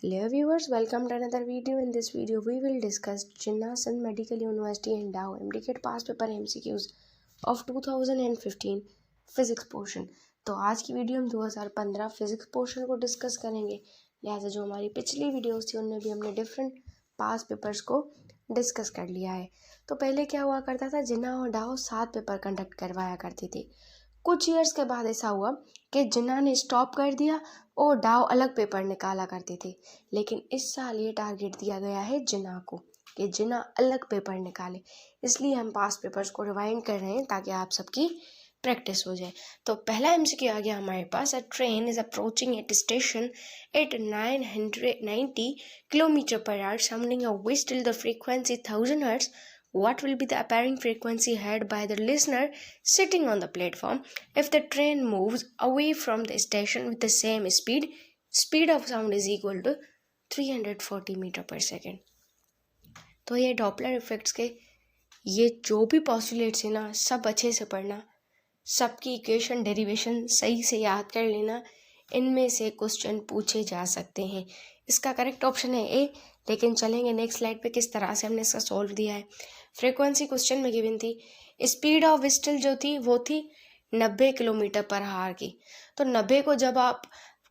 Hello viewers, welcome to another video. In this video, we will discuss Jinnah Sindh Medical University and Dow MDCAT past paper MCQs of 2015 physics portion. तो आज की video हम 2015 physics portion को discuss करेंगे। लिहाजा जो हमारी पिछली वीडियोस थी उनमें भी हमने डिफरेंट पास्ट पेपर्स को डिस्कस कर लिया है। तो पहले क्या हुआ करता था, जिन्ना और डाउ 7 पेपर कंडक्ट करवाया करते थे। कुछ ईयर्स के बाद ऐसा हुआ कि जिन्ना ने स्टॉप कर दिया और डाउ अलग पेपर निकाला करते थे। लेकिन इस साल ये टारगेट दिया गया है जिन्ना को कि जिन्ना अलग पेपर निकाले, इसलिए हम पास्ट पेपर्स को रिवाइंड कर रहे हैं ताकि आप सबकी प्रैक्टिस हो जाए। तो पहला एमसीक्यू आ गया हमारे पास। A train is approaching at station at 990 kilometre पर hour sounding a whistle the frequency 1000 hertz. What will be the apparent frequency heard by the listener sitting on the platform if the train moves away from the station with the same speed? Speed of sound is equal to 340 metre per second. तो ये Doppler effects के ये जो भी postulates है ना, सब अच्छे से पढ़ना, सबकी इक्वेशन डेरिवेशन सही से याद कर लेना। इनमें से क्वेश्चन पूछे जा सकते हैं। इसका करेक्ट ऑप्शन है ए। लेकिन चलेंगे नेक्स्ट स्लाइड पे किस तरह से हमने इसका सॉल्व दिया है। फ्रीक्वेंसी क्वेश्चन में गिवन थी, स्पीड ऑफ व्हिस्टल जो थी वो थी 90 किलोमीटर पर आवर की। तो 90 को जब आप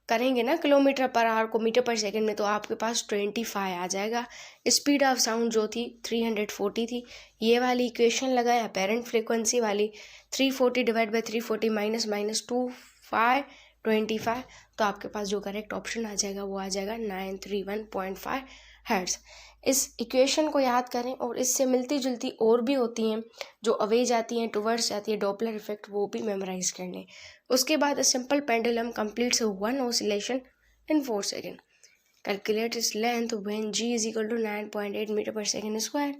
करेंगे ना किलोमीटर पर आवर को मीटर पर सेकंड में, तो आपके पास 25 आ जाएगा। स्पीड ऑफ साउंड जो थी 340 थी। ये वाली इक्वेशन लगाए अपेरेंट फ्रीक्वेंसी वाली, 340 डिवाइड बाई 340 माइनस 25 तो आपके पास जो करेक्ट ऑप्शन आ जाएगा वो आ जाएगा 931.5 हर्ट्ज। इस इक्वेशन को याद करें और इससे मिलती जुलती और भी होती हैं जो अवे जाती हैं, टुवर्ड्स जाती है, डॉपलर इफेक्ट, वो भी मेमोराइज कर लें। उसके बाद simple pendulum completes one oscillation in 4 second. Calculate its length when g is equal to 9.8 metre per second square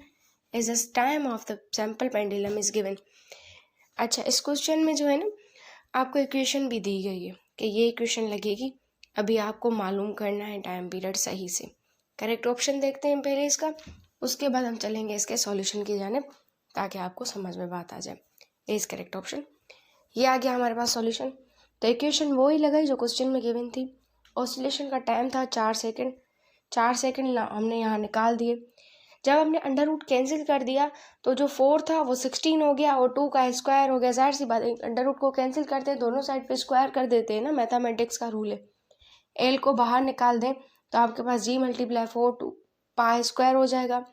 is the time of the sample pendulum is given. अच्छा, इस question में जो है ना, आपको इक्वेशन भी दी गई है कि ये इक्वेशन लगेगी। अभी आपको मालूम करना है टाइम पीरियड सही से। करेक्ट ऑप्शन देखते हैं पहले इसका, उसके बाद हम चलेंगे इसके सॉल्यूशन की जानिब ताकि आपको समझ में बात आ जाए। ये इस करेक्ट ऑप्शन, ये आ गया हमारे पास सॉल्यूशन। तो इक्वेशन वो ही लगाई जो क्वेश्चन में गिवन थी। ऑसिलेशन का टाइम था 4 सेकेंड। 4 सेकेंड हमने यहाँ निकाल दिए। जब हमने अंडर रूट कैंसिल कर दिया तो जो 4 था वो 16 हो गया और 2 का स्क्वायर हो गया। जाहिर सी बात है, अंडर रूट को कैंसिल करते हैं, दोनों साइड पे स्क्वायर कर देते हैं ना, मैथमेटिक्स का रूल है। एल को बाहर निकाल दें तो आपके पास जी मल्टीप्लाई 4 2 पाई स्क्वायर हो जाएगा।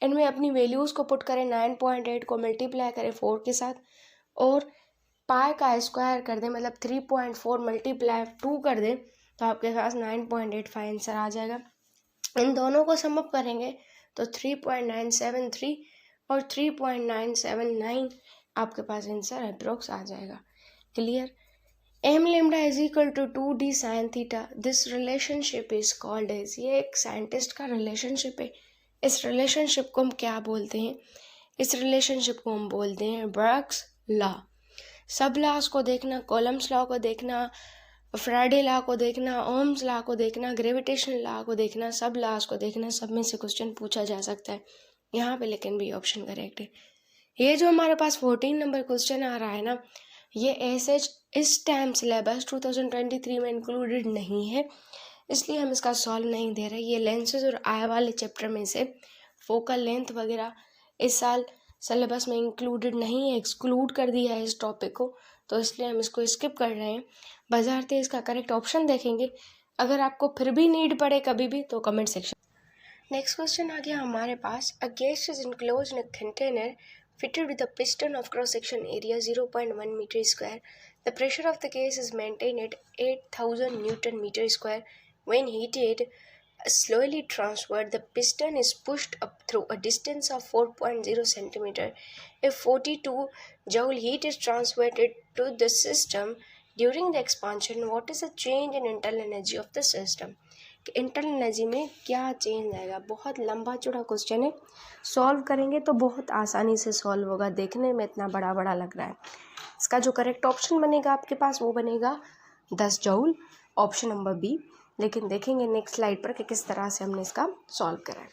इनमें अपनी वैल्यूज़ को पुट करें, 9.8 को मल्टीप्लाई करें 4 के साथ और पाई का स्क्वायर कर दें, मतलब 3.4 मल्टीप्लाई 2 कर दें तो आपके पास 9.85 आंसर आ जाएगा। इन दोनों को सम अप करेंगे तो 3.973 और 3.979 आपके पास आंसर अप्रोक्स आ जाएगा। Clear. M lambda is equal to 2d sine theta. This relationship is called as, ये एक साइंटिस्ट का रिलेशनशिप है। इस रिलेशनशिप को हम क्या बोलते हैं? इस रिलेशनशिप को हम बोलते हैं बर्क्स लॉ। सब लॉज को देखना, कॉलम्स लॉ को देखना, फ्राइडे लॉ को देखना, ओम्स लॉ को देखना, ग्रेविटेशनल लॉ को देखना, सब लॉज को देखना, सब में से क्वेश्चन पूछा जा सकता है यहाँ पे। लेकिन भी ऑप्शन करेक्ट है। ये जो हमारे पास 14 नंबर क्वेश्चन आ रहा है ना, ये ऐसे इस टाइम सिलेबस 2023 में इंक्लूडेड नहीं है, इसलिए हम इसका सॉल्व नहीं दे रहे। ये लेंसेज और आई वाले चैप्टर में से फोकल लेंथ वगैरह इस साल सिलेबस में इंक्लूडेड नहीं है, एक्सक्लूड कर दिया है इस टॉपिक को, तो इसलिए हम इसको स्किप कर रहे हैं। बजारते इसका करेक्ट ऑप्शन देखेंगे। अगर आपको फिर भी नीड पड़े कभी भी तो कमेंट सेक्शन। नेक्स्ट क्वेश्चन आ गया हमारे पास। A gas is enclosed in a container fitted with a piston of cross-section area 0.1 meter square. The pressure of the gas is maintained at 8,000 Newton meter square. When heated, slowly transferred, the piston is pushed up through a distance of 4.0 centimeter. If 42 joule heat is transferred to the system during the expansion, what is the change in internal energy of the system? Internal energy में क्या change आएगा? बहुत लंबा चौड़ा question है, solve करेंगे तो बहुत आसानी से सॉल्व होगा। देखने में इतना बड़ा बड़ा लग रहा है। इसका जो करेक्ट ऑप्शन बनेगा आपके पास वो बनेगा 10 जूल, ऑप्शन नंबर बी। लेकिन देखेंगे नेक्स्ट स्लाइड पर कि किस तरह से हमने इसका सॉल्व करा है।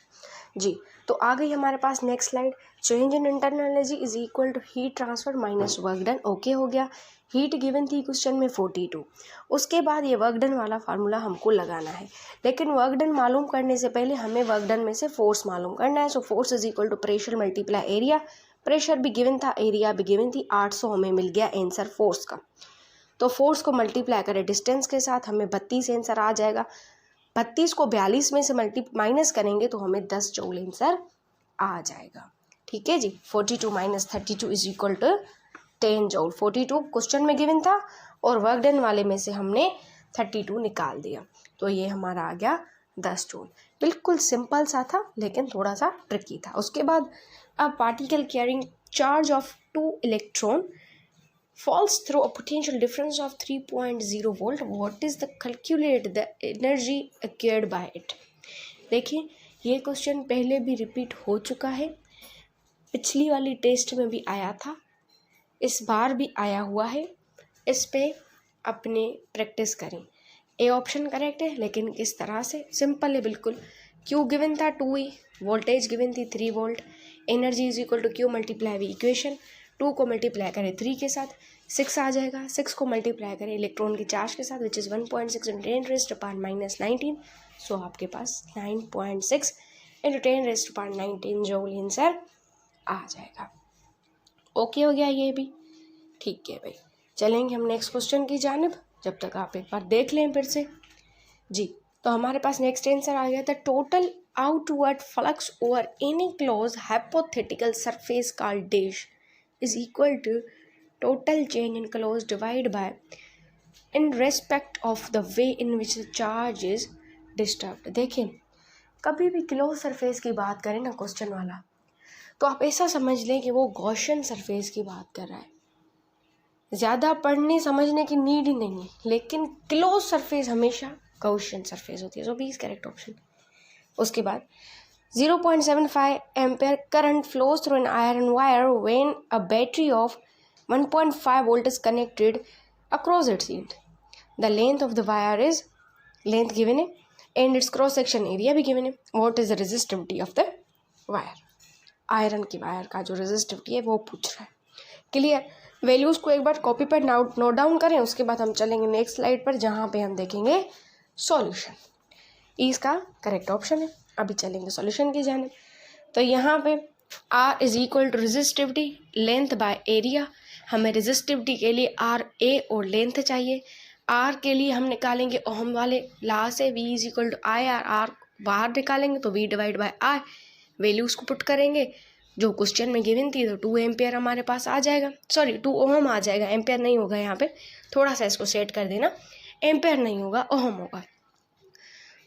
जी, तो आ गई हमारे पास next slide. Change in internal energy is equal to heat transfer minus work done. Okay हो गया। हीट गिवन थी क्वेश्चन में 42। उसके बाद ये वर्क डन वाला फार्मूला हमको लगाना है, लेकिन वर्क डन मालूम करने से पहले हमें वर्क डन में से फोर्स मालूम करना है। So force is equal to pressure multiply area. Pressure भी गिवन था, एरिया भी गिवन थी, 800 हमें मिल गया आंसर फोर्स का। तो फोर्स को मल्टीप्लाई करें डिस्टेंस के साथ, हमें 32 आंसर आ जाएगा। 32 को 42 में से माइनस करेंगे तो हमें 10 जूल आंसर आ जाएगा। ठीक है जी। 42 minus 32 is equal to 10 joule. 42 question में गिवन था और वर्क डन वाले में से हमने 32 निकाल दिया, तो ये हमारा आ गया 10 जूल। बिल्कुल सिंपल सा था लेकिन थोड़ा सा ट्रिकी था। उसके बाद अब particle carrying charge of 2 electron falls through a potential difference of 3.0 volt. What is the calculate the energy acquired by it? देखिए ये क्वेश्चन पहले भी रिपीट हो चुका है, पिछली वाली टेस्ट में भी आया था, इस बार भी आया हुआ है। इस पे अपने प्रैक्टिस करें। ए ऑप्शन करेक्ट है, लेकिन किस तरह से? सिंपल है बिल्कुल। क्यू गिवन था 2E, वोल्टेज गिवन थी 3 volt, energy is equal to Q multiply V equation. 2 को मल्टीप्लाई करें 3 के साथ 6 आ जाएगा। 6 को मल्टीप्लाई करें इलेक्ट्रॉन की चार्ज के साथ विच इज़ 1.6 × 10⁻⁻19। सो आपके पास 9.6 × 10⁻⁻19 जूल आंसर आ जाएगा। ओके हो गया ये भी? ठीक है भाई, चलेंगे हम नेक्स्ट क्वेश्चन की जानिब। जब तक आप एक बार देख लें फिर से जी। तो हमारे पास नेक्स्ट आंसर आ गया था, total outward flux over any close hypothetical surface called dash is equal to total change in closed divided by in respect of the way in which the charge is disturbed। देखिए कभी भी close surface की बात करें ना question वाला, तो आप ऐसा समझ लें कि वो गॉसियन सरफेस की बात कर रहा है। ज़्यादा पढ़ने समझने की नीड ही नहीं है, लेकिन क्लोज सरफेस हमेशा गॉसियन सरफेस होती है। सो बी इज करेक्ट ऑप्शन। उसके बाद 0.75 ampere current flows through an iron wire when a battery of 1.5 volt is connected across its end. The length of the wire is length given है and its cross section area भी given है. What is the resistivity of the wire? Iron की wire का जो resistivity है वो पूछ रहा है। क्लियर? वैल्यूज़ को एक बार कॉपी पर नोट डाउन करें, उसके बाद हम चलेंगे नेक्स्ट स्लाइड पर जहाँ पे हम देखेंगे सॉल्यूशन। इसका करेक्ट ऑप्शन है। अभी चलेंगे सॉल्यूशन की जानिब। तो यहाँ पे R is equal to resistivity length by area. हमें रेजिस्टिविटी के लिए R A और लेंथ चाहिए। R के लिए हम निकालेंगे ओहम वाले ला से, V is equal to I R बाहर निकालेंगे तो V divide by I। Values को पुट करेंगे जो क्वेश्चन में गिवन थी, तो 2 एम्पियर हमारे पास आ जाएगा। सॉरी 2 ओहम आ जाएगा, एम्पियर नहीं होगा। यहाँ पे थोड़ा सा इसको सेट कर देना, एम्पियर नहीं होगा ओहम होगा।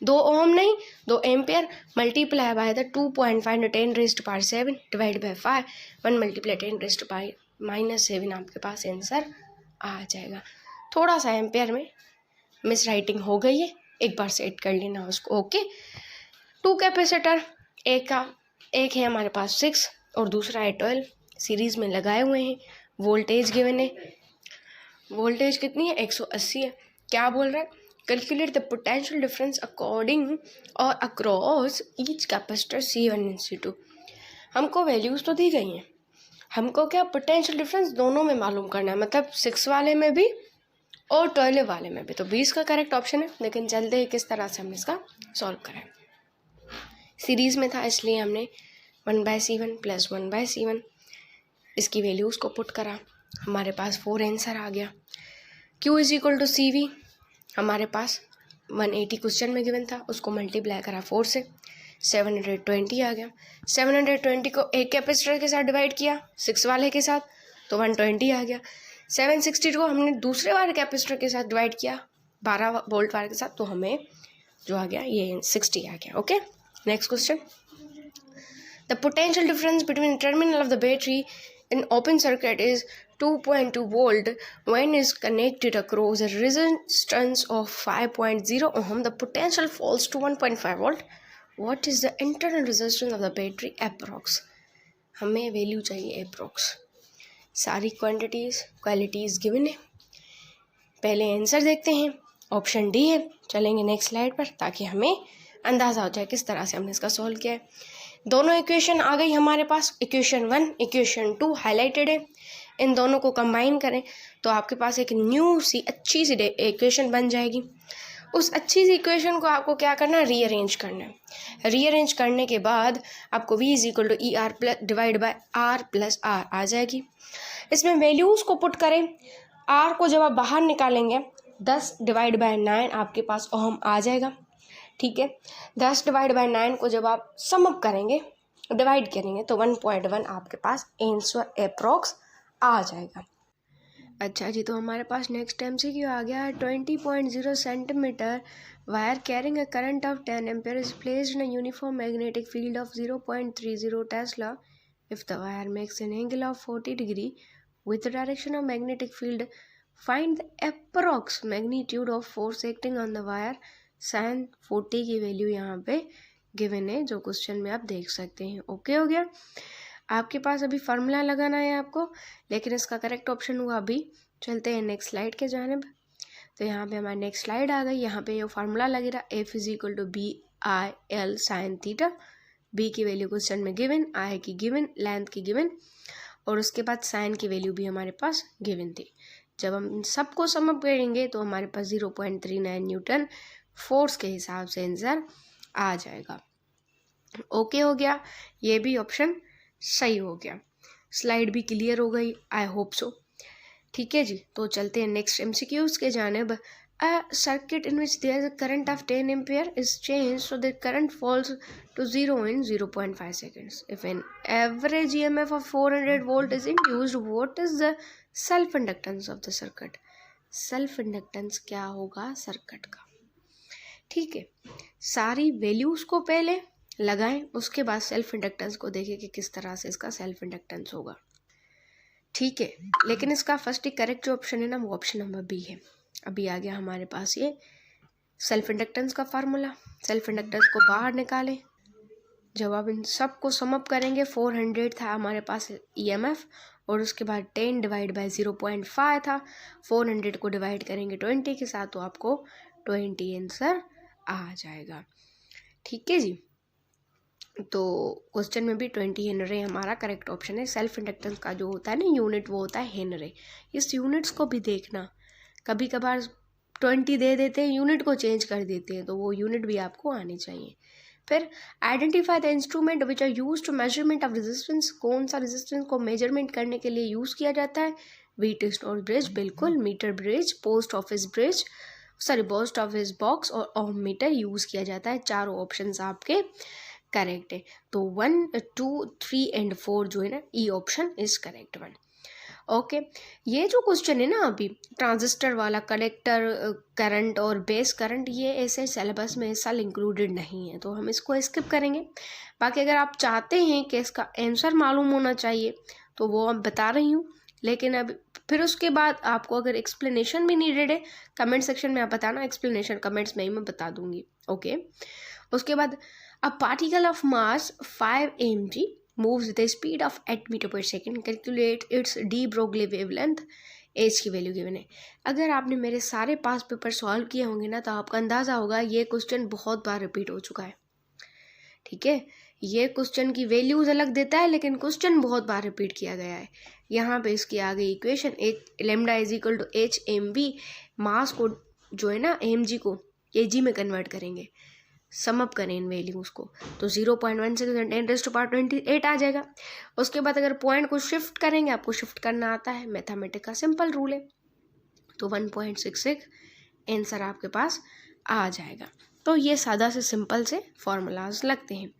2 ओम नहीं 2 ampere multiply by the 2.5 × 10⁻⁷ divide by 5 1 multiply 10⁻⁻7 आपके पास आंसर आ जाएगा। थोड़ा सा एम्पियर में मिस राइटिंग हो गई है, एक बार सेट कर लेना उसको। ओके, 2 कैपेसिटर, एक है हमारे पास 6 और दूसरा है 12, सीरीज में लगाए हुए हैं। वोल्टेज गिवन है, वोल्टेज कितनी है 180 है। क्या बोल रहा है? Calculate the potential difference according और across each capacitor C1 and C2। हमको वैल्यूज़ तो दी गई हैं, हमको क्या पोटेंशियल डिफरेंस दोनों में मालूम करना है, मतलब 6 वाले में भी और 12 वाले में भी। तो 20 का करेक्ट ऑप्शन है। लेकिन चलते हैं किस तरह से हम इसका सॉल्व करें। सीरीज़ में था इसलिए हमने 1/C1 + 1/C1 इसकी वैल्यूज़ को पुट करा, हमारे पास 4 आंसर आ गया। Q is equal to CV हमारे पास 180 क्वेश्चन में गिवन था, उसको मल्टीप्लाई करा 4 से 720 आ गया। 720 को एक कैपेसिटर के साथ डिवाइड किया 6 वाले के साथ तो 120 आ गया। 760 को हमने दूसरे वाले कैपेसिटर के साथ डिवाइड किया 12 वोल्ट वाले के साथ, तो हमें जो आ गया ये 60 आ गया। Okay, next question. The potential difference between terminal of the battery in open circuit is 2.2 volt when is connected across a resistance of 5.0 ohm. The potential falls to 1.5 volt. What is the internal resistance of the battery approx? हमें value चाहिए approx। सारी qualities given है। पहले answer देखते हैं, option D है। चलेंगे next slide पर ताकि हमें अंदाज़ा हो जाए किस तरह से हमने इसका सॉल्व किया है। दोनों इक्वेशन आ गई हमारे पास, इक्वेशन 1 इक्वेशन 2 हाईलाइटेड है। इन दोनों को कंबाइन करें तो आपके पास एक न्यू सी अच्छी सी इक्वेशन बन जाएगी। उस अच्छी सी इक्वेशन को आपको क्या करना है, रीअरेंज करना है। रीअरेंज करने के बाद आपको v is equal to E R plus divide by R plus R आ जाएगी। इसमें वैल्यूज़ को पुट करें, r को जब आप बाहर निकालेंगे 10 डिवाइड बाय 9 आपके पास ओहम आ जाएगा। ठीक है, 10 डिवाइड बाय 9 को जब आप सम अप करेंगे, डिवाइड करेंगे तो 1.1 आपके पास आंसर अप्रॉक्स आ जाएगा। अच्छा जी, तो हमारे पास नेक्स्ट MCQ आ गया है। 20.0 centimetre wire carrying a current of 10 ampere is placed in a uniform magnetic field of 0.30 Tesla if the wire makes an angle of 40 degree with the direction of magnetic field. Find the approx magnitude of force acting on the wire. sin 40 की value यहाँ पे given है, जो question में आप देख सकते हैं। ओके हो गया। आपके पास अभी फार्मूला लगाना है आपको, लेकिन इसका करेक्ट ऑप्शन हुआ अभी। चलते हैं नेक्स्ट स्लाइड के जानिब। तो यहाँ पे हमारी नेक्स्ट स्लाइड आ गई। यहाँ पे ये फार्मूला लगेगा F is equal to BIL sin थीटा। B की वैल्यू क्वेश्चन में गिवन, I की गिवन, लेंथ की गिवन, और उसके बाद साइन की वैल्यू भी हमारे पास गिवन थी। जब हम इन सबको सम अप करेंगे तो हमारे पास 0.39 न्यूटन फोर्स के हिसाब से आंसर आ जाएगा। ओके हो गया, ये भी ऑप्शन सही हो गया। स्लाइड भी क्लियर हो गई, आई होप सो। ठीक है जी, तो चलते हैं नेक्स्ट MCQs के जानिब। A circuit in which there is a current of 10 ampere is changed so the current falls to 0 in 0.5 seconds. If an average EMF of 400 volt is induced, what is the self inductance of the circuit? Self inductance क्या होगा circuit का? ठीक है, सारी values को पहले लगाएं, उसके बाद सेल्फ इंडक्टेंस को देखें कि किस तरह से इसका सेल्फ इंडक्टेंस होगा। ठीक है, लेकिन इसका फर्स्ट ही करेक्ट जो ऑप्शन है ना, वो ऑप्शन नंबर बी है। अभी आ गया हमारे पास ये सेल्फ इंडक्टेंस का फार्मूला। सेल्फ इंडक्टेंस को बाहर निकालें, जब आप इन सब को सम अप करेंगे 400 था हमारे पास EMF, और उसके बाद 10 डिवाइड बाय 0.5 था। 400 को डिवाइड करेंगे 20 के साथ तो आपको 20 आंसर आ जाएगा। ठीक है जी, तो क्वेश्चन में भी 20 हेनरी हमारा करेक्ट ऑप्शन है। सेल्फ इंडक्टेंस का जो होता है ना यूनिट, वो होता है हेनरी। इस यूनिट्स को भी देखना, कभी कभार 20 दे देते हैं, यूनिट को चेंज कर देते हैं, तो वो यूनिट भी आपको आनी चाहिए। फिर identify the instrument which are use to measurement of resistance. कौन सा रेजिस्टेंस को मेजरमेंट करने के लिए यूज़ किया जाता है? व्हीट स्टोन ब्रिज, बिल्कुल। Meter bridge, post office bridge, post office box और ओम मीटर यूज़ किया जाता है। चारों ऑप्शन आपके करेक्ट है। तो 1, 2, 3 एंड 4 जो है ना, E option is correct one. Okay, ये जो क्वेश्चन है ना अभी ट्रांजिस्टर वाला, कलेक्टर करंट और बेस करंट, ये ऐसे सिलेबस में इस साल इंक्लूडेड नहीं है, तो हम इसको स्किप करेंगे। बाकी अगर आप चाहते हैं कि इसका आंसर मालूम होना चाहिए तो वो मैं बता रही हूँ, लेकिन अब फिर उसके बाद आपको अगर एक्सप्लेनेशन भी नीडेड है कमेंट सेक्शन में आप बताना, एक्सप्लेनेशन कमेंट्स में ही मैं बता दूंगी। ओके, उसके बाद a particle of mass 5 mg moves with a speed of 8 metre per second, calculate its de Broglie wavelength. H की वैल्यू गिवन है। अगर आपने मेरे सारे पास पेपर सॉल्व किए होंगे ना, तो आपका अंदाज़ा होगा ये क्वेश्चन बहुत बार रिपीट हो चुका है। ठीक है, ये क्वेश्चन की वैल्यूज अलग देता है, लेकिन क्वेश्चन बहुत बार रिपीट किया गया है। यहाँ पे इसकी आ गई equation, lambda is equal to HmV। Mass को जो है ना mg को kg में कन्वर्ट करेंगे, सम अप करें इन वैल्यूज़ को, तो 0.16 आ जाएगा। उसके बाद अगर पॉइंट को शिफ्ट करेंगे, आपको शिफ्ट करना आता है, मैथमेटिक्स का सिंपल रूल है, तो 1.66 आंसर आपके पास आ जाएगा। तो ये सादा से सिंपल से फॉर्मूलाज लगते हैं।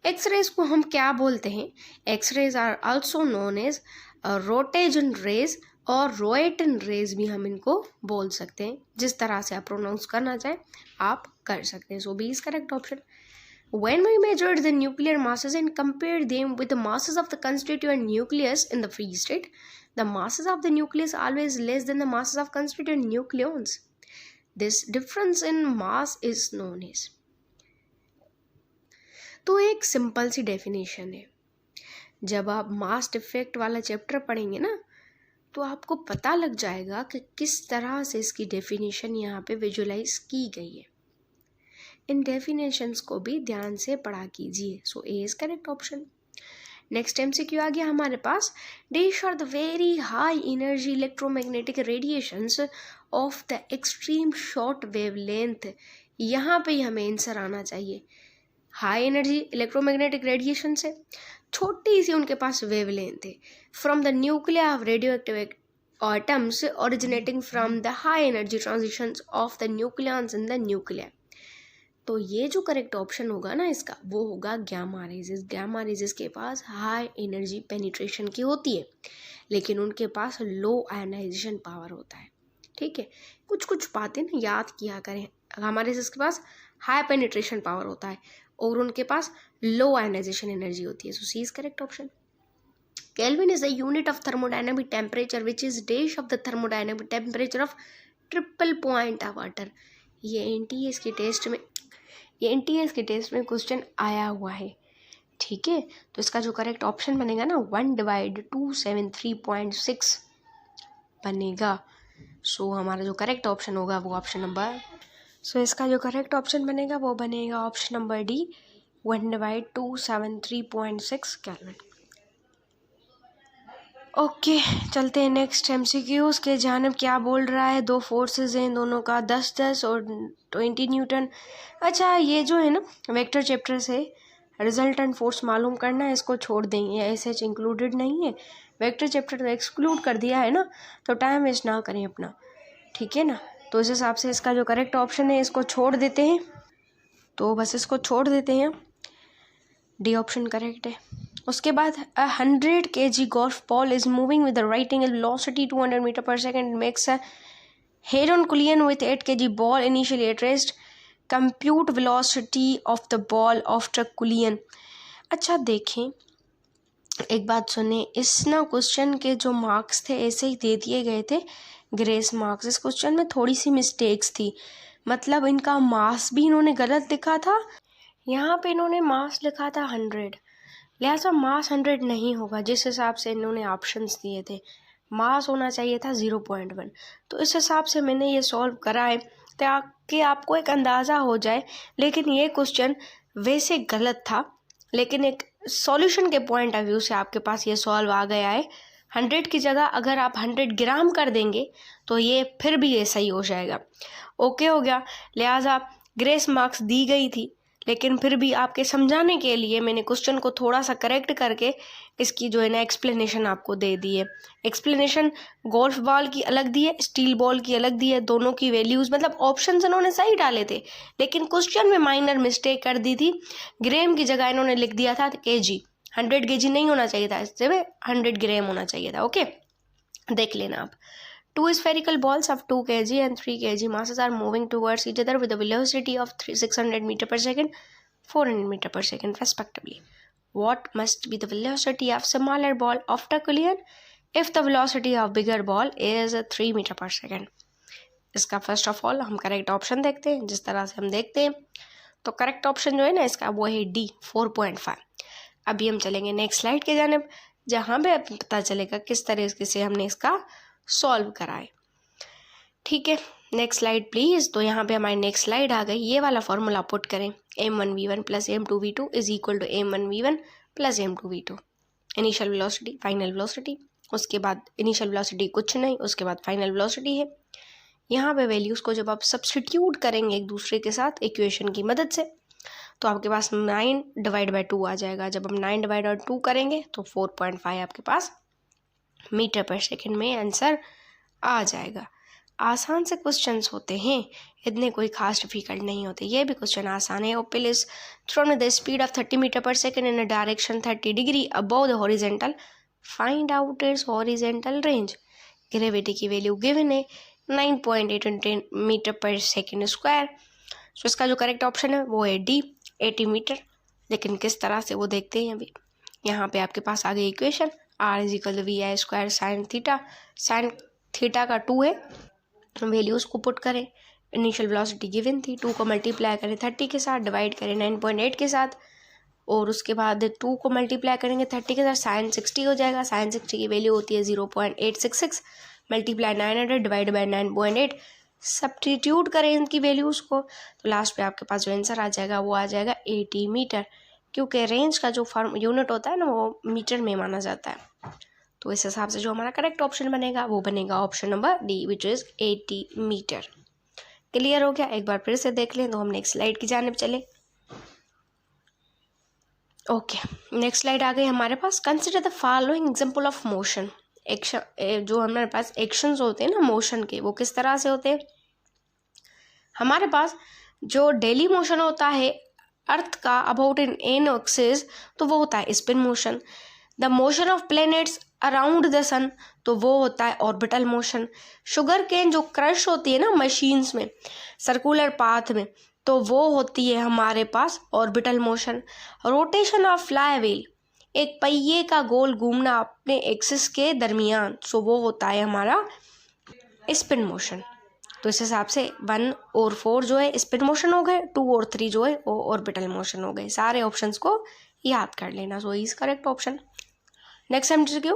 एक्सरेज को हम क्या बोलते हैं? X-rays are also known as roentgen rays और रोएटन रेज भी हम इनको बोल सकते हैं। जिस तरह से आप प्रोनाउंस करना चाहें आप कर सकते हैं। So B is correct option. When we measured the nuclear masses and compared them with the masses of the constituent nucleus in the free state, the masses of the nucleus always less than the masses of constituent nucleons. This difference in mass is known as. तो एक simple सी definition है। जब आप mass defect वाला chapter पढ़ेंगे ना, तो आपको पता लग जाएगा कि किस तरह से इसकी डेफिनेशन यहाँ पे विजुलाइज की गई है। इन डेफिनेशंस को भी ध्यान से पढ़ा कीजिए। So A is correct option. Next MCQ आ गया हमारे पास, dash are the very high energy electromagnetic radiations of the extreme short wave length. यहाँ पे हमें आंसर आना चाहिए। हाई एनर्जी इलेक्ट्रोमैग्नेटिक रेडिएशन से छोटी सी उनके पास वेव लेंथ है, from the nuclear of radio active atoms originating from the high energy transitions of the nucleons in the nuclear. तो ये जो करेक्ट ऑप्शन होगा ना इसका, वो होगा गामा रेजेस। गामा रेजेस के पास हाई एनर्जी पेनिट्रेशन की होती है, लेकिन उनके पास लो आयनाइजेशन पावर होता है। ठीक है, कुछ कुछ बातें ना याद किया करें। गामा रेजेस के पास हाई पेनिट्रेशन पावर होता है और उनके पास लो आयनाइजेशन एनर्जी होती है। So C is correct option. Kelvin is the unit of thermodynamic temperature which is dash of the thermodynamic temperature of triple point water. ये NTS के test में क्वेश्चन आया हुआ है। ठीक है, तो इसका जो करेक्ट ऑप्शन बनेगा ना 1/273.6 बनेगा। सो हमारा जो करेक्ट ऑप्शन होगा वो ऑप्शन नंबर, इसका जो करेक्ट ऑप्शन बनेगा वो बनेगा option number D, 1/273.6 kelvin. Okay, चलते हैं नेक्स्ट MCQs के जानब। क्या बोल रहा है, दो फोर्सेस हैं, दोनों का 10-10 और 20 न्यूटन। अच्छा, ये जो है ना वेक्टर चैप्टर से रिजल्टेंट फोर्स मालूम करना है, इसको छोड़ देंगे, ऐसे इंक्लूडेड नहीं है। वेक्टर चैप्टर तो एक्सक्लूड कर दिया है ना, तो टाइम वेस्ट ना करें अपना। ठीक है ना, तो इस हिसाब से इसका जो करेक्ट ऑप्शन है इसको छोड़ देते हैं, तो बस इसको छोड़ देते हैं, डी ऑप्शन करेक्ट है। उसके बाद 100 kg golf ball is moving with the right angle velocity 200 meter per second, makes a head-on collision with 8 kg ball initially at rest. Compute velocity of the ball after collision. अच्छा देखें, एक बात सुने, इस ना क्वेश्चन के जो marks थे ऐसे ही दे दिए गए थे, ग्रेस मार्क्स। इस क्वेश्चन में थोड़ी सी मिस्टेक्स थी, मतलब इनका मास भी इन्होंने गलत लिखा था। यहाँ पे इन्होंने मास लिखा था 100, लिहाजा मास 100 नहीं होगा। जिस हिसाब से इन्होंने ऑप्शंस दिए थे, मास होना चाहिए था 0.1। तो इस हिसाब से मैंने ये सॉल्व करा है ताकि आपको एक अंदाज़ा हो जाए। लेकिन ये क्वेश्चन वैसे गलत था, लेकिन एक सॉल्यूशन के पॉइंट ऑफ व्यू से आपके पास ये सॉल्व आ गया है। 100 की जगह अगर आप 100 ग्राम कर देंगे तो ये फिर भी ये सही हो जाएगा। ओके हो गया, लिहाजा ग्रेस मार्क्स दी गई थी, लेकिन फिर भी आपके समझाने के लिए मैंने क्वेश्चन को थोड़ा सा करेक्ट करके इसकी जो है ना एक्सप्लेनेशन आपको दे दी है। एक्सप्लेनेशन गोल्फ बॉल की अलग दी है, स्टील बॉल की अलग दी है, दोनों की वैल्यूज़ मतलब ऑप्शंस इन्होंने सही डाले थे, लेकिन क्वेश्चन में माइनर मिस्टेक कर दी थी। ग्राम की जगह इन्होंने लिख दिया था kg, 100 kg नहीं होना चाहिए था, इससे 100 ग्राम होना चाहिए था। ओके, देख लेना आप। Two spherical balls of 2 kg and 3 kg masses are moving towards each other with a velocity of 600 meter per second, 400 meter per second respectively. What must be the velocity of smaller ball after collision if the velocity of bigger ball is 3 meter per second? इसका first of all हम correct option देखते हैं। जिस तरह से हम देखते हैं तो करेक्ट ऑप्शन जो है ना इसका वो है डी, 4.5। अभी हम चलेंगे नेक्स्ट स्लाइड के जानिब, जहाँ पे पता चलेगा किस तरीके से हमने इसका सॉल्व कराए। ठीक है, नेक्स्ट स्लाइड प्लीज़। तो यहाँ पे हमारी नेक्स्ट स्लाइड आ गई। ये वाला फॉर्मूला पुट करें, m1v1 plus m2v2 is equal to m1v1 plus m2v2। Initial velocity, final velocity, उसके बाद इनिशियल वेलोसिटी कुछ नहीं, उसके बाद फाइनल वेलोसिटी है। यहाँ पे वैल्यूज़ को जब आप सब्सटीट्यूट करेंगे एक दूसरे के साथ इक्वेशन की मदद से, तो आपके पास 9/2 आ जाएगा। जब हम 9/2 करेंगे तो 4.5 आपके पास मीटर पर सेकंड में आंसर आ जाएगा। आसान से क्वेश्चंस होते हैं, इतने कोई खास डिफिकल्ट नहीं होते। ये भी क्वेश्चन आसान है। ओपिल is thrown with the speed of 30 metre per second in a direction 30 degree above the horizontal, find out its horizontal range. Gravity की वैल्यू गिवन है 9.8 मीटर पर सेकंड स्क्वायर। सो इसका जो करेक्ट ऑप्शन है वो है डी, 80 मीटर। लेकिन किस तरह से वो देखते हैं अभी। यहाँ पे आपके पास आ गई equation, r is equal to vi square sine theta. Sine theta का 2 है, वैल्यूज़ को पुट करें। इनिशियल वेलोसिटी गिवन थी, 2 को मल्टीप्लाई करें 30 के साथ, डिवाइड करें 9.8 के साथ, और उसके बाद 2 को मल्टीप्लाई करेंगे 30 के साथ, साइन 60 हो जाएगा। साइन 60 की वैल्यू होती है 0.866, मल्टीप्लाई 900 डिवाइड बाई 9.8। सब्स्टिट्यूट करें इनकी वैल्यूज़ को, तो लास्ट पे आपके पास जो आंसर आ जाएगा वो आ जाएगा 80 मीटर। क्योंकि रेंज का जो यूनिट होता है ना वो मीटर में माना जाता है। तो इस हिसाब से जो हमारा करेक्ट ऑप्शन बनेगा वो बनेगा option number D, which is 80 meter. Clear हो गया? एक बार फिर से देख लें तो हम नेक्स्ट स्लाइड की जानिब चले। ओके, नेक्स्ट स्लाइड आ गई हमारे पास। Consider the following example of motion. Action, जो हमारे पास एक्शंस होते हैं ना मोशन के, वो किस तरह से होते हैं। हमारे पास जो डेली मोशन होता है अर्थ का अबाउट इन एन एक्सिस, तो वो होता है spin motion. The motion of planets around the sun, तो वो होता है ऑर्बिटल मोशन। शुगर केन जो क्रश होती है ना मशीन्स में सर्कुलर पाथ में, तो वो होती है हमारे पास orbital motion. Rotation of flywheel, एक पहिए का गोल घूमना अपने एक्सिस के दरमियान, सो वो होता है हमारा स्पिन मोशन। तो इस हिसाब से 1 और 4 जो है स्पिन मोशन हो गए, 2 और 3 जो है वो ऑर्बिटल मोशन हो गए। सारे ऑप्शंस को याद कर लेना, so is correct option. Next MCQ,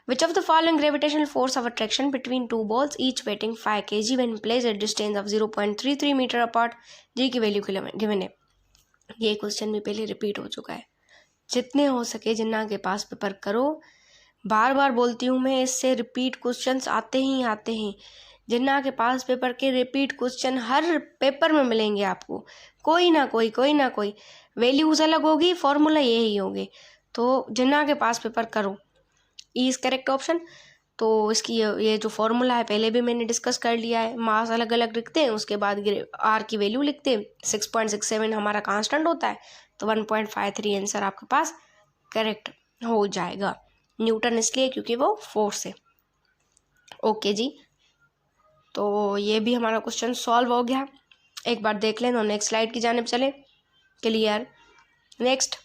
which of the following gravitational force of attraction between two balls each weighing 5 kg when placed at distance of 0.33 metre apart, G की value given है। ये question भी पहले repeat हो चुका है। जितने हो सके जिन्ना के पास पेपर करो, बार बार बोलती हूँ मैं, इससे रिपीट क्वेश्चंस आते ही आते हैं। जिन्ना के पास पेपर के रिपीट क्वेश्चन हर पेपर में मिलेंगे आपको, कोई ना कोई वैल्यूज अलग होगी, फॉर्मूला यही होंगे। तो जिन्ना के पास पेपर करो, ई इज करेक्ट ऑप्शन। तो इसकी ये जो फॉर्मूला है पहले भी मैंने डिस्कस कर लिया है। मास अलग अलग लिखते हैं, उसके बाद आर की वैल्यू लिखते हैं। 6.67 हमारा कांस्टेंट होता है, तो 1.53 आंसर आपके पास करेक्ट हो जाएगा। न्यूटन इसलिए क्योंकि वो फोर्स है। ओके जी, तो ये भी हमारा क्वेश्चन सॉल्व हो गया। एक बार देख लें तो नेक्स्ट स्लाइड की जानिब चले। Clear? Next,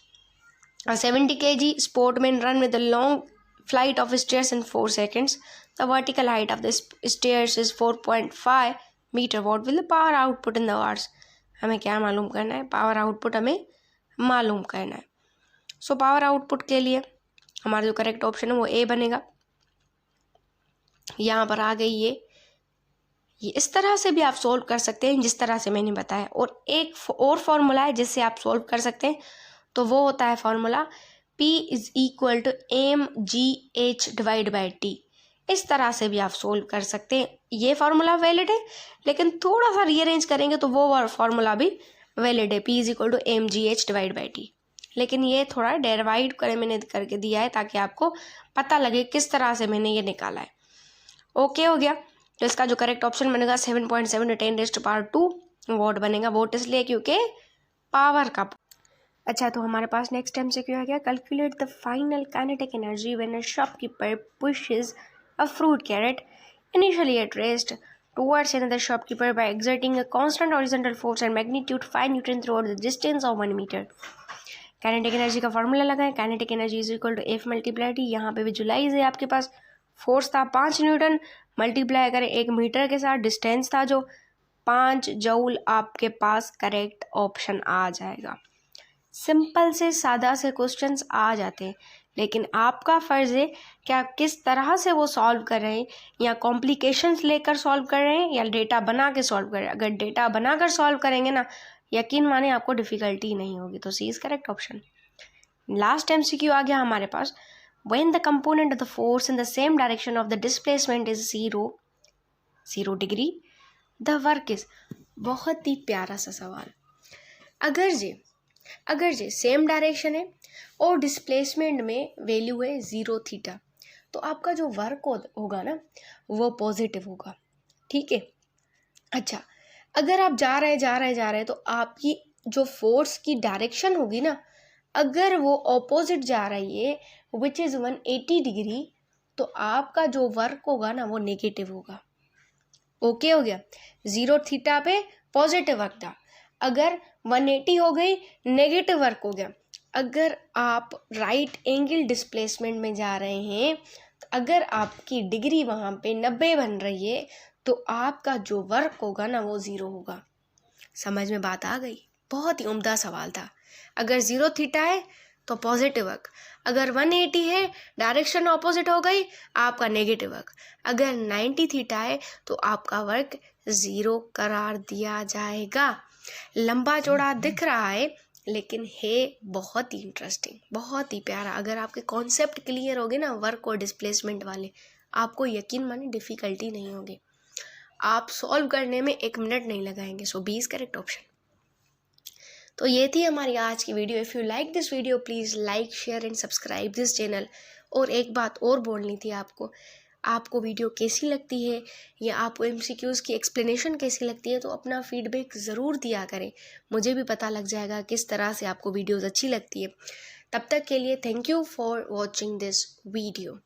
70 kg sportsman run with a long flight of stairs in 4 seconds. The vertical height of the stairs is 4.5 meter. What will the power output in the hours? हमें क्या मालूम करना है? Power output हमें मालूम करना है। So power output के लिए हमारा जो करेक्ट ऑप्शन है वो ए बनेगा। यहाँ पर आ गई ये इस तरह से भी आप सोल्व कर सकते हैं जिस तरह से मैंने बताया। और एक और फॉर्मूला है जिससे आप सोल्व कर सकते हैं, तो वो होता है formula P is equal to mgh divide by T. इस तरह से भी आप सोल्व कर सकते हैं। ये फार्मूला वैलिड है, लेकिन थोड़ा सा रीअरेंज करेंगे तो वो फार्मूला भी वैलिड है, P is equal to mgh divide by T. लेकिन ये थोड़ा डेरिवाइड करे मैंने करके दिया है ताकि आपको पता लगे किस तरह से मैंने ये निकाला है। ओके हो गया। तो इसका जो करेक्ट ऑप्शन बनेगा 7.7 10⁻²। वोट बनेगा, वोट इसलिए क्योंकि पावर का। अच्छा, तो हमारे पास नेक्स्ट MCQ आ गया। Calculate the final kinetic energy when a shopkeeper pushes a fruit crate initially at rest towards another shopkeeper by exerting a constant horizontal force and magnitude 5 newton throughout the distance of 1 meter. Kinetic energy का formula लगाएं। Kinetic energy is equal to F multiply T. यहाँ पे visualise है आपके पास, force था 5 Newton, multiply करें 1 metre के साथ, डिस्टेंस था जो 5 जूल, आपके पास करेक्ट ऑप्शन आ जाएगा। सिंपल से सादा से क्वेश्चंस आ जाते हैं, लेकिन आपका फ़र्ज़ है कि आप किस तरह से वो सॉल्व कर रहे हैं, या कॉम्प्लिकेशंस लेकर सॉल्व कर रहे हैं या डेटा बना के सॉल्व कर रहे हैं। अगर डेटा बनाकर सॉल्व करेंगे ना, यकीन माने आपको डिफ़िकल्टी नहीं होगी। तो C is correct option. Last MCQ आ गया हमारे पास। When the component of the force in the same direction of the displacement is 0 degree, the work is. बहुत ही प्यारा सा सवाल। अगर जे सेम डायरेक्शन है और डिस्प्लेसमेंट में वैल्यू है 0 थीटा, तो आपका जो वर्क होगा ना वो पॉजिटिव होगा। ठीक है। अच्छा, अगर आप जा रहे हैं तो आपकी जो फोर्स की डायरेक्शन होगी ना, अगर वो ऑपोजिट जा रही है विच इज़ 180 डिग्री, तो आपका जो वर्क होगा ना वो नेगेटिव होगा। ओके हो गया। 0 थीटा पे पॉजिटिव वर्क था, अगर 180 हो गई नेगेटिव वर्क हो गया। अगर आप राइट एंगल डिस्प्लेसमेंट में जा रहे हैं, अगर आपकी डिग्री वहाँ पे 90 बन रही है, तो आपका जो वर्क होगा ना वो 0 होगा। समझ में बात आ गई? बहुत ही उम्दा सवाल था। अगर 0 थीटा है तो पॉजिटिव वर्क, अगर 180 है डायरेक्शन ऑपोजिट हो गई, आपका नेगेटिव वर्क। अगर 90 थीटा है तो आपका वर्क 0 करार दिया जाएगा। लंबा चौड़ा दिख रहा है, लेकिन है बहुत ही इंटरेस्टिंग, बहुत ही प्यारा। अगर आपके कॉन्सेप्ट क्लियर होगे ना वर्क और डिस्प्लेसमेंट वाले, आपको यकीन माने डिफ़िकल्टी नहीं होगी, आप सॉल्व करने में 1 मिनट नहीं लगाएंगे। सो बी इज़ करेक्ट ऑप्शन। तो ये थी हमारी आज की video. If you like this video please like share and subscribe this channel. और एक बात और बोलनी थी आपको वीडियो कैसी लगती है या आपको MCQs की एक्सप्लेनेशन कैसी लगती है, तो अपना फीडबैक ज़रूर दिया करें, मुझे भी पता लग जाएगा किस तरह से आपको वीडियोज़ अच्छी लगती है। तब तक के लिए thank you for watching this video.